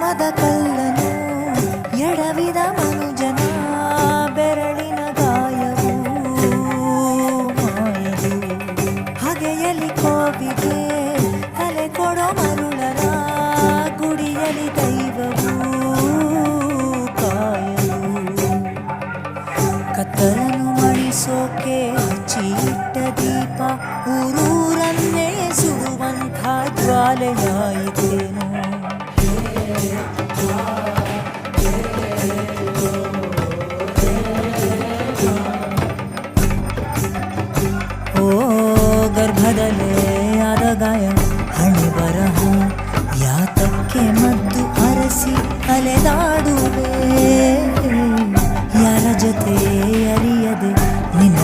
ಪ್ರೇಮದ ಕಲ್ಲನು ಎಡವಿದ ಮನುಜನ ಬೆರಳಿನ ಗಾಯವು ಮಾಯವು ಹಗೆಯಲಿ ಕೋವಿಗೆ ತಲೆ ಕೊಡೋ ಮರುಳರ ಗುಡಿಯಲಿ ದೈವವು ಕಾಯಲು ಕತ್ತಲನ್ನು ಮಣಿಸೋಕೆ ಹಚ್ಚಿಟ್ಟ ದೀಪ ಊರೂರನ್ನೇ ಸುಡುವಂಥ ಜ್ವಾಲೆಯಾಯಿತೇನು. ಓ ಗರ್ಭದಲ್ಲೇ ಆದ ಗಾಯ ಹಣೆ ಬರಹ ಯಾತಕ್ಕೆ ಮದ್ದು ಅರಸಿ ಅಲೆದಾಡುವೆ ಯಾರ ಜೊತೆ ಅರಿಯದೆ ನಿನ್ನ